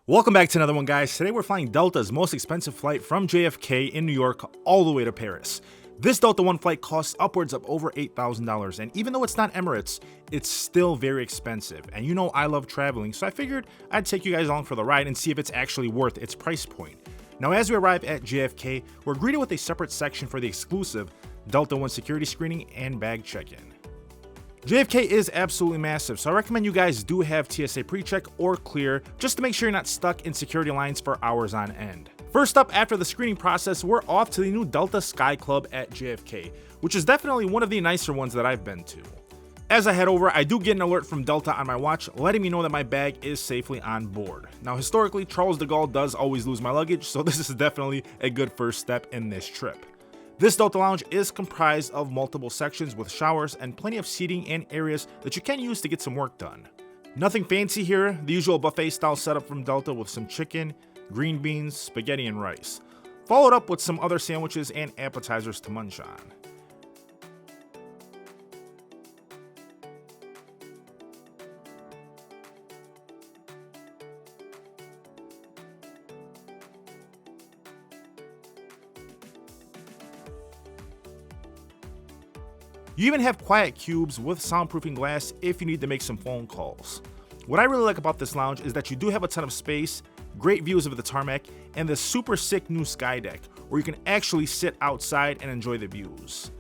Welcome back to another one, guys. Today we're flying Delta's most expensive flight from JFK in New York all the way to Paris. This Delta One flight costs upwards of over $8,000, and even though it's not Emirates, it's still very expensive. And you know I love traveling, so I figured I'd take you guys along for the ride and see if it's actually worth its price point. Now, as we arrive at JFK, we're greeted with a separate section for the exclusive Delta One security screening and bag check-in. JFK is absolutely massive, so I recommend you guys do have TSA pre-check or clear just to make sure you're not stuck in security lines for hours on end. First up, after the screening process, we're off to the new Delta Sky Club at JFK, which is definitely one of the nicer ones that I've been to. As I head over, I do get an alert from Delta on my watch letting me know that my bag is safely on board. Now, historically, Charles de Gaulle does always lose my luggage, so this is definitely a good first step in this trip. This Delta Lounge is comprised of multiple sections with showers and plenty of seating and areas that you can use to get some work done. Nothing fancy here, the usual buffet style setup from Delta with some chicken, green beans, spaghetti, and rice, followed up with some other sandwiches and appetizers to munch on. You even have quiet cubes with soundproofing glass if you need to make some phone calls. What I really like about this lounge is that you do have a ton of space, great views of the tarmac, and the super sick new sky deck where you can actually sit outside and enjoy the views.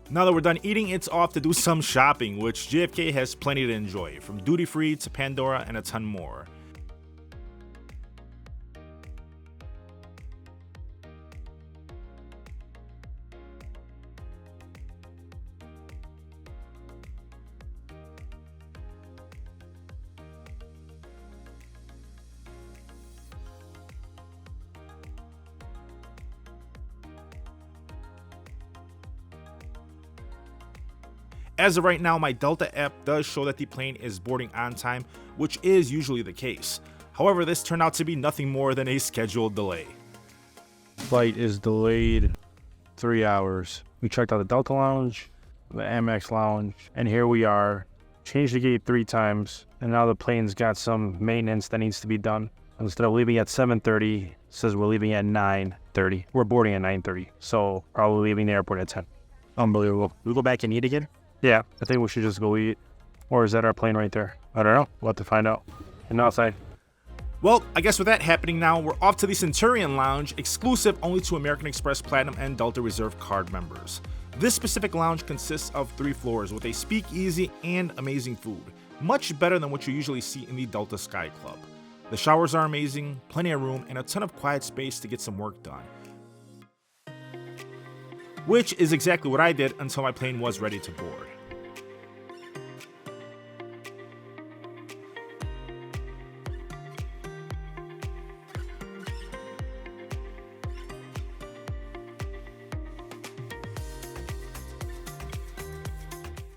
Now that we're done eating, it's off to do some shopping, which JFK has plenty to enjoy, from duty free to Pandora and a ton more. As of right now, my Delta app does show that the plane is boarding on time, which is usually the case. However, this turned out to be nothing more than a scheduled delay. Flight is delayed 3 hours. We checked out the Delta Lounge, the Amex Lounge, and here we are. Changed the gate 3 times, and now the plane's got some maintenance that needs to be done. Instead of leaving at 7:30, it says we're leaving at 9:30. We're boarding at 9:30, so probably leaving the airport at 10. Unbelievable. We go back and eat again? Yeah, I think we should just go eat. Or is that our plane right there? I don't know. We'll have to find out. And outside. Well, I guess with that happening now, we're off to the Centurion Lounge, exclusive only to American Express Platinum and Delta Reserve card members. This specific lounge consists of 3 floors with a speakeasy and amazing food, much better than what you usually see in the Delta Sky Club. The showers are amazing, plenty of room, and a ton of quiet space to get some work done. Which is exactly what I did until my plane was ready to board.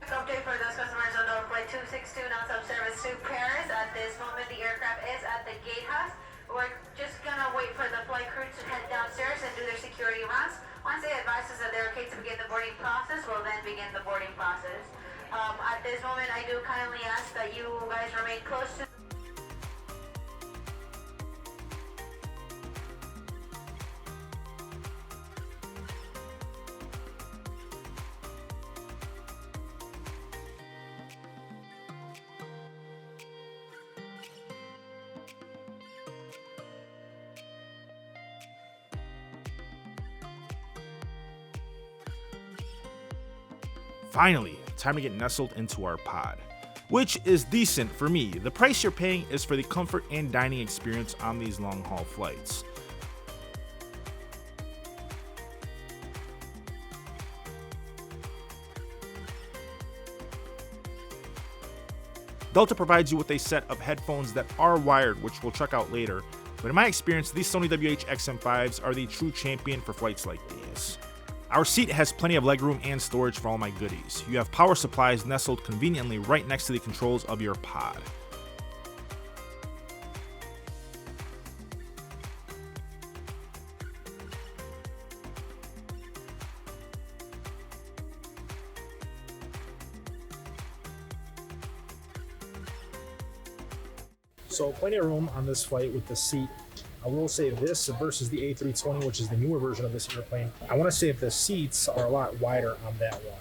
Update for those customers on the flight 262 non-stop service to Paris. At this moment, the aircraft is at the gatehouse. We're just gonna wait for the flight crew to head downstairs and do their security rounds. Once they advise us that they're okay to begin the boarding process, we'll then begin the boarding process. At this moment, I do kindly ask that you guys remain close to Finally, time to get nestled into our pod, which is decent for me. The price you're paying is for the comfort and dining experience on these long haul flights. Delta provides you with a set of headphones that are wired, which we'll check out later, but in my experience, these Sony WH-XM5s are the true champion for flights like these. Our seat has plenty of legroom and storage for all my goodies. You have power supplies nestled conveniently right next to the controls of your pod. So plenty of room on this flight with the seat. I will say this versus the A320, which is the newer version of this airplane, I want to say the seats are a lot wider on that one.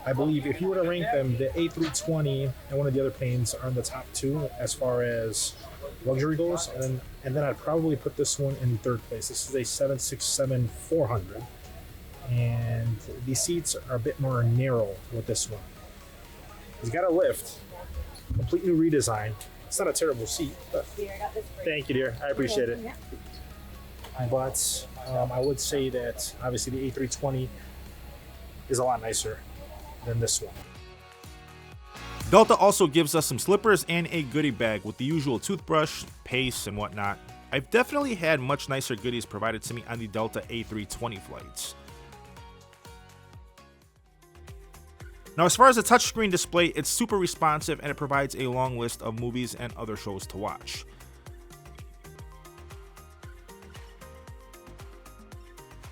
I believe if you were to rank them, the A320 and one of the other planes are in the top two as far as luxury goes, and then I'd probably put this one in third place. This is a 767-400, and the seats are a bit more narrow with this one. It's got a lift, complete new redesign. It's not a terrible seat, but thank you, dear. I appreciate it. But I would say that obviously the A320 is a lot nicer than this one. Delta also gives us some slippers and a goodie bag with the usual toothbrush, paste, and whatnot. I've definitely had much nicer goodies provided to me on the Delta A320 flights. Now, as far as the touchscreen display, it's super responsive and it provides a long list of movies and other shows to watch.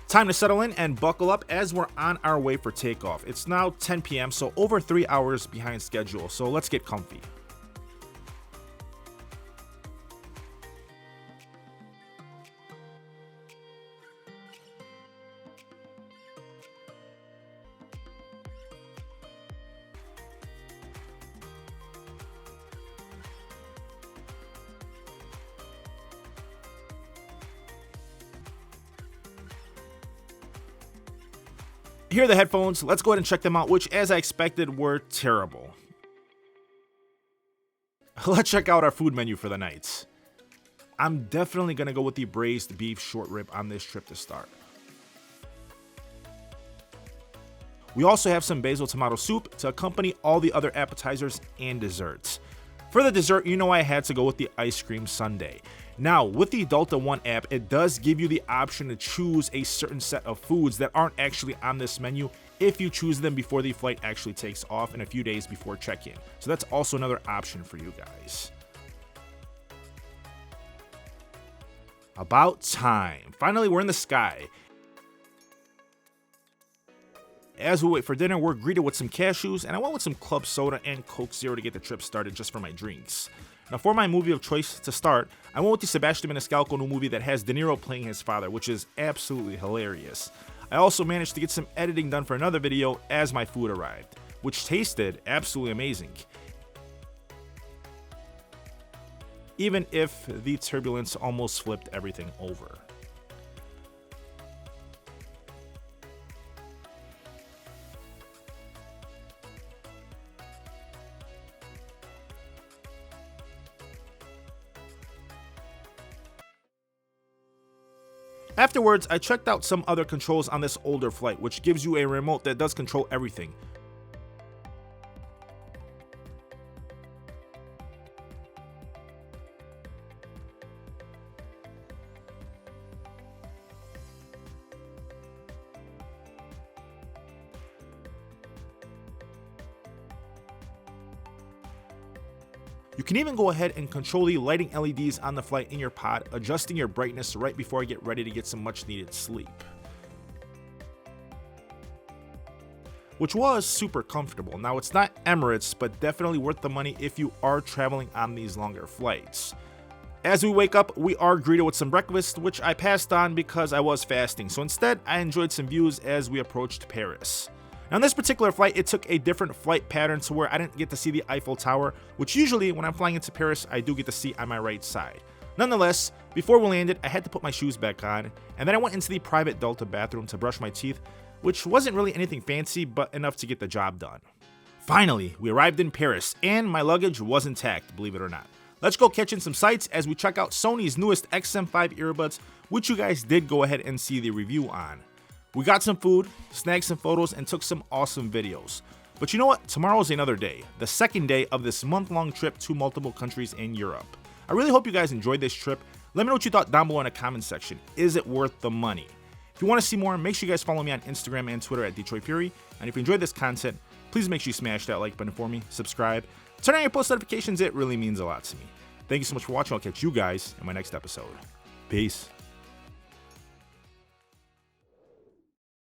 Time to settle in and buckle up as we're on our way for takeoff. It's now 10 p.m., so over 3 hours behind schedule, so let's get comfy. Here are the headphones. Let's go ahead and check them out, which, as I expected, were terrible. Let's check out our food menu for the night. I'm definitely going to go with the braised beef short rib on this trip to start. We also have some basil tomato soup to accompany all the other appetizers and desserts. For the dessert, you know I had to go with the ice cream sundae. Now, with the Delta One app, it does give you the option to choose a certain set of foods that aren't actually on this menu if you choose them before the flight actually takes off and a few days before check-in. So that's also another option for you guys. About time. Finally, we're in the sky. As we wait for dinner, we're greeted with some cashews, and I went with some club soda and Coke Zero to get the trip started just for my drinks. Now, for my movie of choice to start, I went with the Sebastian Maniscalco new movie that has De Niro playing his father, which is absolutely hilarious. I also managed to get some editing done for another video as my food arrived, which tasted absolutely amazing. Even if the turbulence almost flipped everything over. Afterwards, I checked out some other controls on this older flight, which gives you a remote that does control everything. You can even go ahead and control the lighting LEDs on the flight in your pod, adjusting your brightness right before I get ready to get some much needed sleep. Which was super comfortable. Now, it's not Emirates, but definitely worth the money if you are traveling on these longer flights. As we wake up, we are greeted with some breakfast, which I passed on because I was fasting. So instead, I enjoyed some views as we approached Paris. Now, on this particular flight, it took a different flight pattern to where I didn't get to see the Eiffel Tower, which usually when I'm flying into Paris, I do get to see on my right side. Nonetheless, before we landed, I had to put my shoes back on, and then I went into the private Delta bathroom to brush my teeth, which wasn't really anything fancy, but enough to get the job done. Finally, we arrived in Paris, and my luggage was intact, believe it or not. Let's go catch in some sights as we check out Sony's newest XM5 earbuds, which you guys did go ahead and see the review on. We got some food, snagged some photos, and took some awesome videos. But you know what? Tomorrow's another day, the second day of this month-long trip to multiple countries in Europe. I really hope you guys enjoyed this trip. Let me know what you thought down below in the comment section. Is it worth the money? If you want to see more, make sure you guys follow me on Instagram and Twitter at DetroitFury. And if you enjoyed this content, please make sure you smash that like button for me, subscribe, turn on your post notifications. It really means a lot to me. Thank you so much for watching. I'll catch you guys in my next episode. Peace.